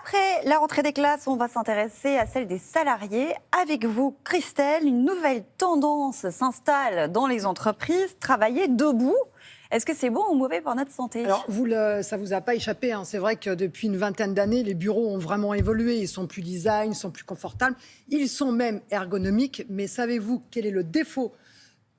Après la rentrée des classes, on va s'intéresser à celle des salariés. Avec vous, Christelle, une nouvelle tendance s'installe dans les entreprises, travailler debout. Est-ce que c'est bon ou mauvais pour notre santé? Alors, ça ne vous a pas échappé. C'est vrai que depuis une vingtaine d'années, les bureaux ont vraiment évolué. Ils sont plus design, ils sont plus confortables. Ils sont même ergonomiques. Mais savez-vous quel est le défaut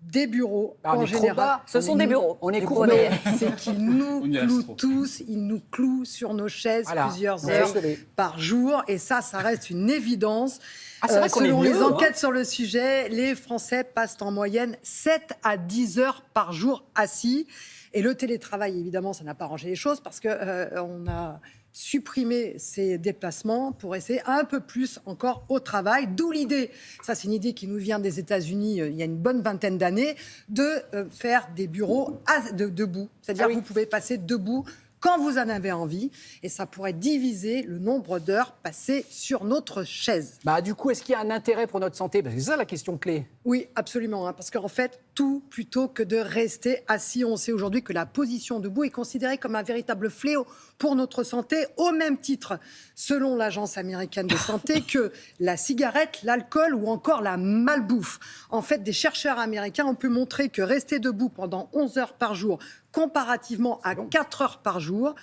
des bureaux en général? Ce sont des bureaux. On est courbés. C'est qu'ils nous clouent tous. Ils nous clouent sur nos chaises plusieurs heures par jour. Et ça reste une évidence. Selon les enquêtes sur le sujet, les Français passent en moyenne 7 à 10 heures par jour assis. Et le télétravail, évidemment, ça n'a pas arrangé les choses parce qu'on a supprimé ces déplacements pour essayer un peu plus encore au travail. D'où l'idée, ça c'est une idée qui nous vient des États-Unis il y a une bonne vingtaine d'années, de faire des bureaux debout. C'est-à-dire que vous pouvez passer debout quand vous en avez envie, et ça pourrait diviser le nombre d'heures passées sur notre chaise. Du coup, est-ce qu'il y a un intérêt pour notre santé? Parce que c'est ça la question clé. Oui, absolument. Parce qu'en fait, tout plutôt que de rester assis, on sait aujourd'hui que la position debout est considérée comme un véritable fléau pour notre santé, au même titre, selon l'Agence américaine de santé, que la cigarette, l'alcool ou encore la malbouffe. En fait, des chercheurs américains ont pu montrer que rester debout pendant 11 heures par jour, comparativement à 4 heures par jour,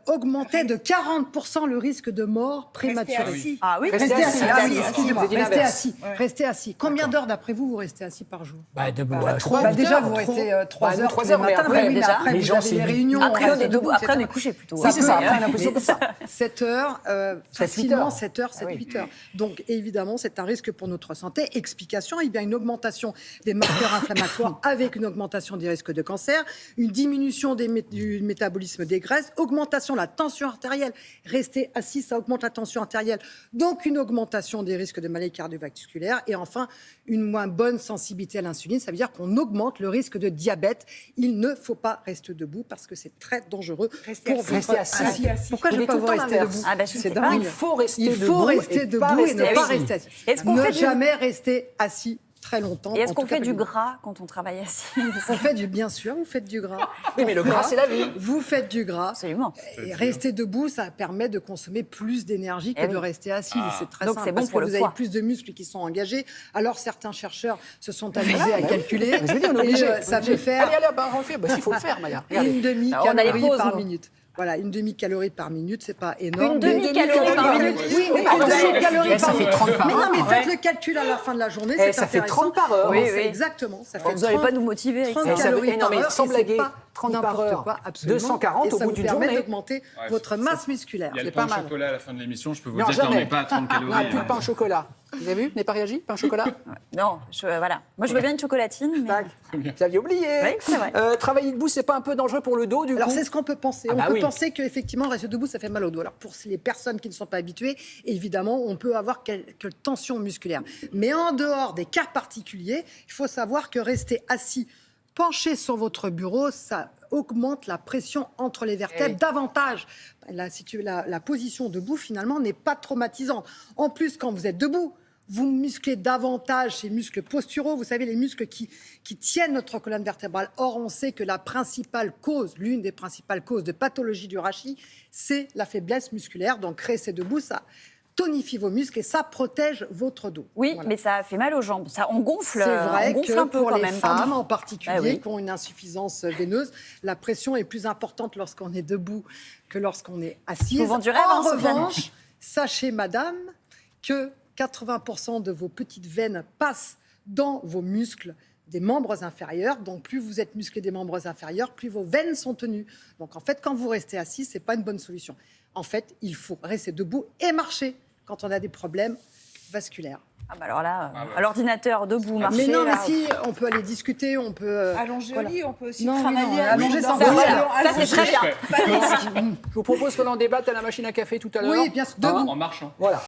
augmentait de 40% le risque de mort prématurée. Rester assis. Excusez-moi, restez assis. Combien d'heures, d'après vous restez assis par jour? Debout. Déjà, vous restez 3 heures tous les matins. Après, vous avez les réunions. Après, on est couché plutôt. Oui, c'est ça. Après, on a l'impression que ça. 7 heures, facilement 7 heures, 7-8 heures. Donc, évidemment, c'est un risque pour notre santé. Explication, il y a une augmentation des marqueurs inflammatoires avec une augmentation des risques de cancer, une diminution du métabolisme des graisses, augmentation de la tension artérielle. Rester assis, ça augmente la tension artérielle. Donc, une augmentation des risques de maladies cardiovasculaires. Et enfin, une moins bonne sensibilité à l'insuline. Ça veut dire qu'on augmente le risque de diabète. Il ne faut pas rester debout parce que c'est très dangereux pour rester assis. Pourquoi je ne peux pas vous rester debout? C'est dingue. Il faut rester debout et ne pas rester assis. Ne jamais rester assis très longtemps. Et est-ce qu'on fait du gras quand on travaille assis? Bien sûr, vous faites du gras. Oui, mais le gras, c'est la vie. Vous faites du gras. Absolument. Et rester debout, ça permet de consommer plus d'énergie que de rester assis. C'est très simple. C'est bon parce pour que le vous foie. avez plus de muscles qui sont engagés. Alors, certains chercheurs se sont amusés à calculer. Je veux dire, on est obligé. Ça fait faire Allez, on le fait. Il faut le faire, Maya. une demi-calorie pauses, par nous. minute. Voilà, une demi-calorie par minute, c'est pas énorme. Une demi-calorie par minute. Oui, mais une demi-calorie Ça par fait minute. 30 par Mais heure. non, mais faites le calcul à la fin de la journée, c'est Ça fait intéressant. 30 par heure. Oui, Exactement. Ça fait Vous n'allez pas nous motiver avec 30 ça. calories par heure. sans et c'est blaguer, pas 30 par n'importe heure. quoi, absolument. 240 et au ça bout vous d'une permet journée. d'augmenter votre masse musculaire. Il y a le C'est pain pas au mal. chocolat à la fin de l'émission. Je peux vous Non, dire qu'on jamais. n'est pas à 30 calories. Plus de pain au chocolat. Vous avez vu? Vous n'avez pas réagi? Pain au chocolat? Non, voilà. Moi, je veux bien une chocolatine. Mais... Vous aviez oublié. Oui, c'est vrai. Travailler debout, c'est pas un peu dangereux pour le dos, du Alors coup? c'est ce qu'on peut penser. On peut penser qu'effectivement, rester debout, ça fait mal au dos. Alors pour les personnes qui ne sont pas habituées, évidemment, on peut avoir quelques tensions musculaires. Mais en dehors des cas particuliers, il faut savoir que rester assis, penché sur votre bureau, ça augmente la pression entre les vertèbres davantage. La position debout, finalement, n'est pas traumatisante. En plus, quand vous êtes debout, vous musclez davantage ces muscles posturaux, vous savez, les muscles qui tiennent notre colonne vertébrale. Or, on sait que l'une des principales causes de pathologie du rachis, c'est la faiblesse musculaire. Donc, rester debout, ça tonifie vos muscles et ça protège votre dos. Oui, Voilà. mais ça fait mal aux jambes. On gonfle, C'est vrai on gonfle que un peu pour quand les même. femmes en particulier qui ont une insuffisance veineuse, la pression est plus importante lorsqu'on est debout que lorsqu'on est assise. Souvent du rêve, en Sofiane. revanche, sachez, madame, que 80% de vos petites veines passent dans vos muscles des membres inférieurs. Donc, plus vous êtes musclé des membres inférieurs, plus vos veines sont tenues. Donc, en fait, quand vous restez assis, ce n'est pas une bonne solution. En fait, il faut rester debout et marcher quand on a des problèmes vasculaires. Alors là, à l'ordinateur, debout, marcher. Mais non, mais là, si, on peut aller discuter, on peut... Allonger au lit, on peut aussi Non, travailler. non, allonger sans ça, bouger. ça, c'est très bien. Je vous propose qu'on en débatte à la machine à café tout à l'heure. Oui, bien sûr, debout. En marchant. Voilà.